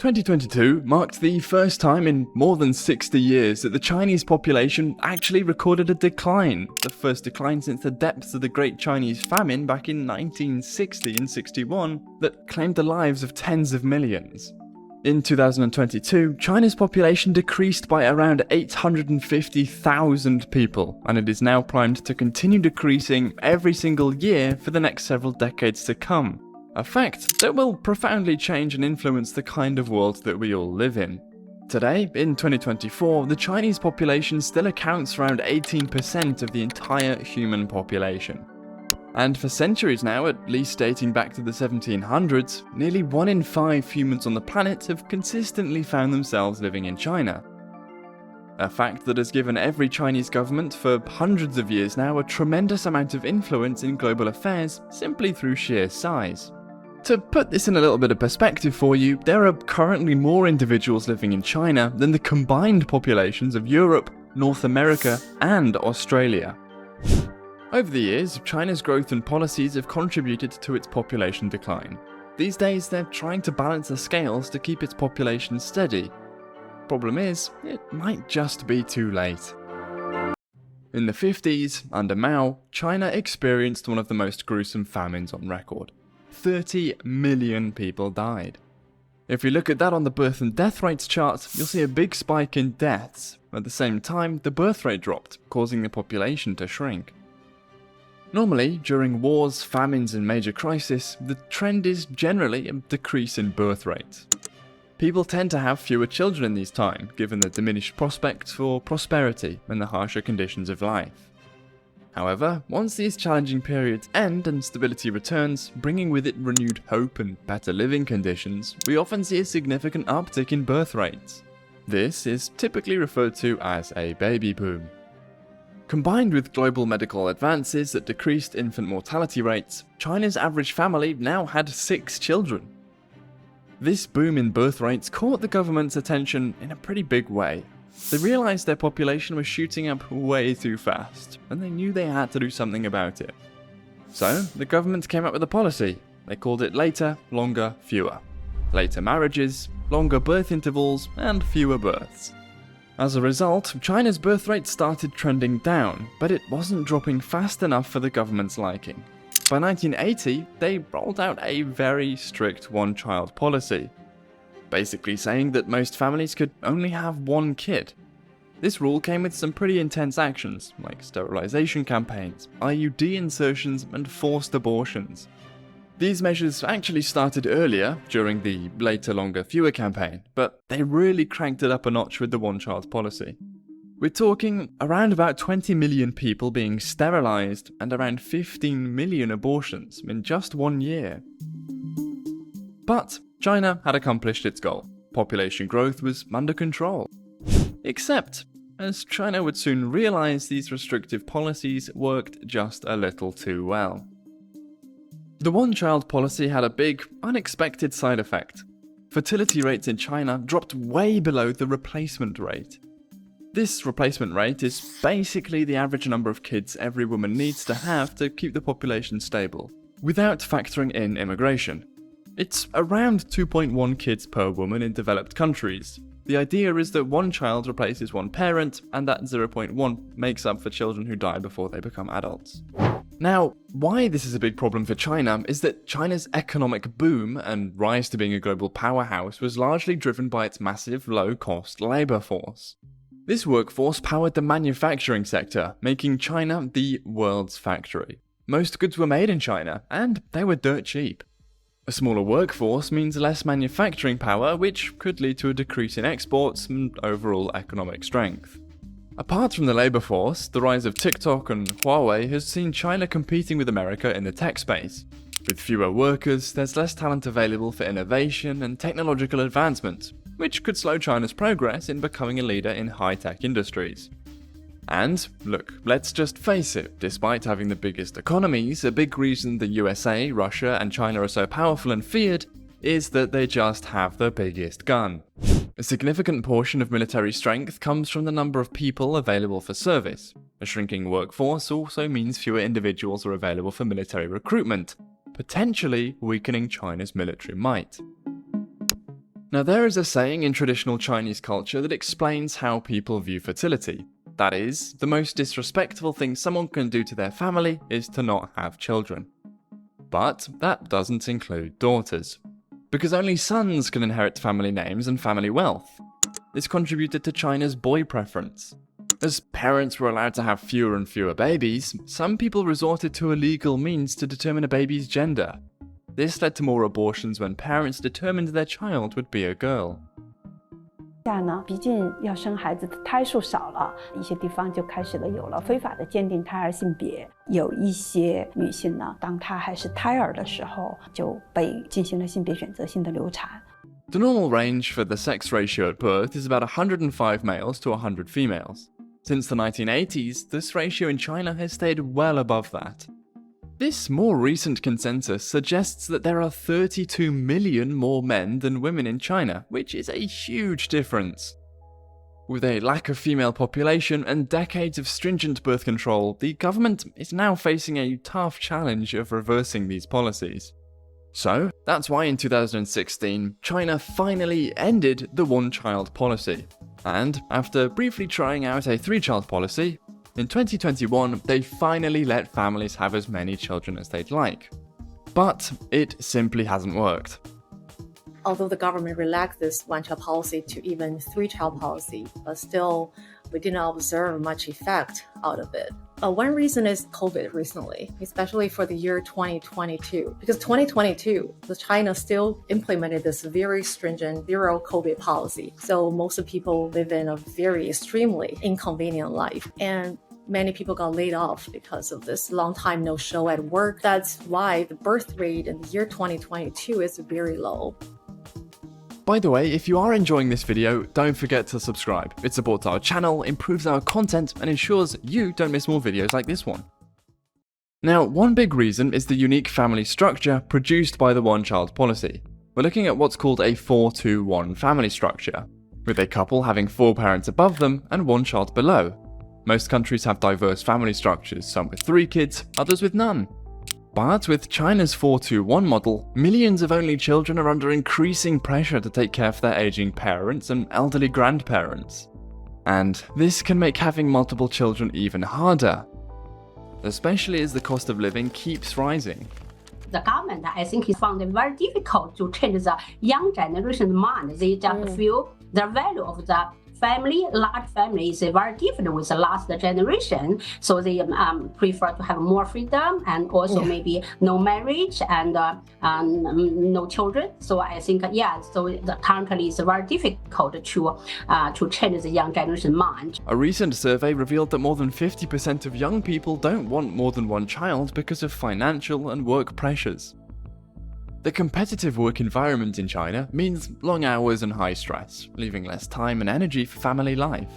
2022 marked the first time in more than 60 years that the Chinese population actually recorded a decline, the first decline since the depths of the Great Chinese Famine back in 1960 and 61 that claimed the lives of tens of millions. In 2022, China's population decreased by around 850,000 people, and it is now primed to continue decreasing every single year for the next several decades to come. A fact that will profoundly change and influence the kind of world that we all live in. Today, in 2024, the Chinese population still accounts for around 18% of the entire human population. And for centuries now, at least dating back to the 1700s, nearly 1 in 5 humans on the planet have consistently found themselves living in China. A fact that has given every Chinese government for hundreds of years now a tremendous amount of influence in global affairs simply through sheer size. To put this in a little bit of perspective for you, there are currently more individuals living in China than the combined populations of Europe, North America, and Australia. Over the years, China's growth and policies have contributed to its population decline. These days, they're trying to balance the scales to keep its population steady. Problem is, it might just be too late. In the 50s, under Mao, China experienced one of the most gruesome famines on record. 30 million people died. If you look at that on the birth and death rates chart, you'll see a big spike in deaths. At the same time, the birth rate dropped, causing the population to shrink. Normally, during wars, famines and major crises, the trend is generally a decrease in birth rates. People tend to have fewer children in these times, given the diminished prospects for prosperity and the harsher conditions of life. However, once these challenging periods end and stability returns, bringing with it renewed hope and better living conditions, we often see a significant uptick in birth rates. This is typically referred to as a baby boom. Combined with global medical advances that decreased infant mortality rates, China's average family now had 6 children. This boom in birth rates caught the government's attention in a pretty big way. They realized their population was shooting up way too fast, and they knew they had to do something about it. So, the government came up with a policy. They called it later, longer, fewer. Later marriages, longer birth intervals, and fewer births. As a result, China's birth rate started trending down, but it wasn't dropping fast enough for the government's liking. By 1980, they rolled out a very strict one-child policy, basically saying that most families could only have 1 kid. This rule came with some pretty intense actions, like sterilization campaigns, IUD insertions, and forced abortions. These measures actually started earlier, during the later, longer, fewer campaign, but they really cranked it up a notch with the one-child policy. We're talking around about 20 million people being sterilized and around 15 million abortions in just 1 year. But China had accomplished its goal. Population growth was under control. Except, as China would soon realize, these restrictive policies worked just a little too well. The one-child policy had a big, unexpected side effect. Fertility rates in China dropped way below the replacement rate. This replacement rate is basically the average number of kids every woman needs to have to keep the population stable, without factoring in immigration. It's around 2.1 kids per woman in developed countries. The idea is that 1 child replaces 1 parent, and that 0.1 makes up for children who die before they become adults. Now, why this is a big problem for China is that China's economic boom and rise to being a global powerhouse was largely driven by its massive low-cost labor force. This workforce powered the manufacturing sector, making China the world's factory. Most goods were made in China, and they were dirt cheap. A smaller workforce means less manufacturing power, which could lead to a decrease in exports and overall economic strength. Apart from the labor force, the rise of TikTok and Huawei has seen China competing with America in the tech space. With fewer workers, there's less talent available for innovation and technological advancement, which could slow China's progress in becoming a leader in high-tech industries. And, look, let's just face it, despite having the biggest economies, a big reason the USA, Russia, and China are so powerful and feared is that they just have the biggest gun. A significant portion of military strength comes from the number of people available for service. A shrinking workforce also means fewer individuals are available for military recruitment, potentially weakening China's military might. Now, there is a saying in traditional Chinese culture that explains how people view fertility. That is, the most disrespectful thing someone can do to their family is to not have children. But that doesn't include daughters, because only sons can inherit family names and family wealth. This contributed to China's boy preference. As parents were allowed to have fewer and fewer babies, some people resorted to illegal means to determine a baby's gender. This led to more abortions when parents determined their child would be a girl. 下呢，毕竟要生孩子的胎数少了，一些地方就开始了有了非法的鉴定胎儿性别。有一些女性呢，当她还是胎儿的时候，就被进行了性别选择性的流产。The normal range for the sex ratio at birth is about 105 males to 100 females. Since the 1980s, this ratio in China has stayed well above that. This more recent consensus suggests that there are 32 million more men than women in China, which is a huge difference. With a lack of female population and decades of stringent birth control, the government is now facing a tough challenge of reversing these policies. So, that's why in 2016, China finally ended the one-child policy. And after briefly trying out a three-child policy, in 2021, they finally let families have as many children as they'd like. But it simply hasn't worked. Although the government relaxed this one-child policy to even three-child policy, but still, we did not observe much effect out of it. One reason is COVID recently, especially for the year 2022. Because 2022, China still implemented this very stringent zero COVID policy. So most of people live in a very extremely inconvenient life. And many people got laid off because of this long time no show at work. That's why the birth rate in the year 2022 is very low. By the way, if you are enjoying this video, don't forget to subscribe. It supports our channel, improves our content, and ensures you don't miss more videos like this one. Now, one big reason is the unique family structure produced by the one-child policy. We're looking at what's called a 4-2-1 family structure, with a couple having 4 parents above them and 1 child below. Most countries have diverse family structures, some with 3 kids, others with none. But with China's 4-2-1 model, millions of only children are under increasing pressure to take care of their aging parents and elderly grandparents. And this can make having multiple children even harder, especially as the cost of living keeps rising. The government, I think, found it very difficult to change the young generation's mind. They just feel the value of the family, large family, is very different with the last generation. So they prefer to have more freedom and also maybe no marriage and no children. So I think, so currently it's very difficult to change the young generation mind. A recent survey revealed that more than 50% of young people don't want more than 1 child because of financial and work pressures. The competitive work environment in China means long hours and high stress, leaving less time and energy for family life.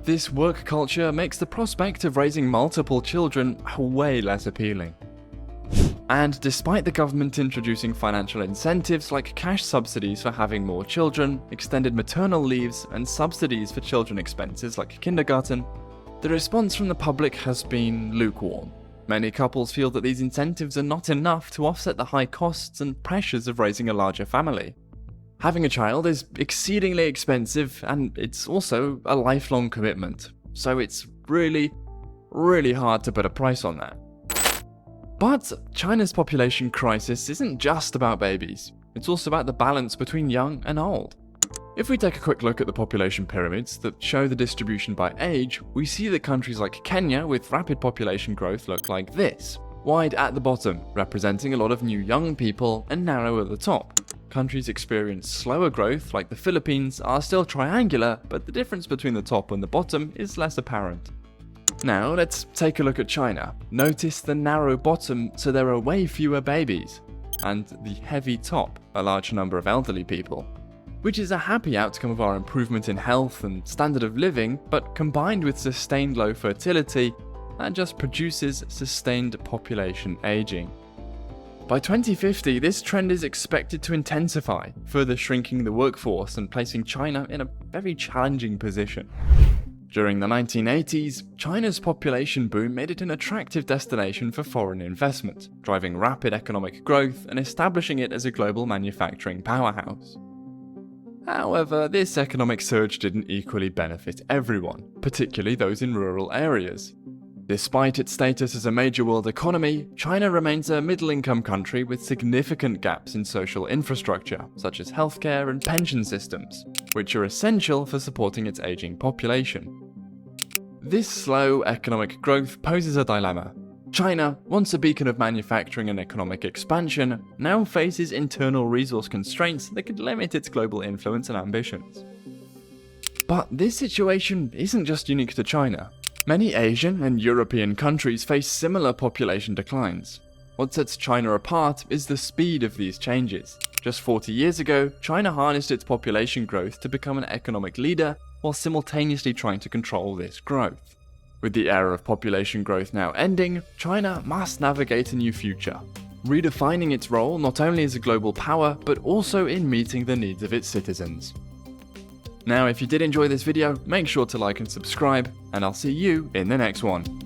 This work culture makes the prospect of raising multiple children way less appealing. And despite the government introducing financial incentives like cash subsidies for having more children, extended maternal leaves, and subsidies for children expenses like kindergarten, the response from the public has been lukewarm. Many couples feel that these incentives are not enough to offset the high costs and pressures of raising a larger family. Having a child is exceedingly expensive, and it's also a lifelong commitment, so it's really, really hard to put a price on that. But China's population crisis isn't just about babies, it's also about the balance between young and old. If we take a quick look at the population pyramids that show the distribution by age, we see that countries like Kenya with rapid population growth look like this. Wide at the bottom, representing a lot of new young people, and narrow at the top. Countries experience slower growth, like the Philippines, are still triangular, but the difference between the top and the bottom is less apparent. Now let's take a look at China. Notice the narrow bottom, so there are way fewer babies, and the heavy top, a large number of elderly people. Which is a happy outcome of our improvement in health and standard of living, but combined with sustained low fertility, that just produces sustained population aging. By 2050, this trend is expected to intensify, further shrinking the workforce and placing China in a very challenging position. During the 1980s, China's population boom made it an attractive destination for foreign investment, driving rapid economic growth and establishing it as a global manufacturing powerhouse. However, this economic surge didn't equally benefit everyone, particularly those in rural areas. Despite its status as a major world economy, China remains a middle-income country with significant gaps in social infrastructure, such as healthcare and pension systems, which are essential for supporting its aging population. This slow economic growth poses a dilemma. China, once a beacon of manufacturing and economic expansion, now faces internal resource constraints that could limit its global influence and ambitions. But this situation isn't just unique to China. Many Asian and European countries face similar population declines. What sets China apart is the speed of these changes. Just 40 years ago, China harnessed its population growth to become an economic leader while simultaneously trying to control this growth. With the era of population growth now ending, China must navigate a new future, redefining its role not only as a global power, but also in meeting the needs of its citizens. Now, if you did enjoy this video, make sure to like and subscribe, and I'll see you in the next one.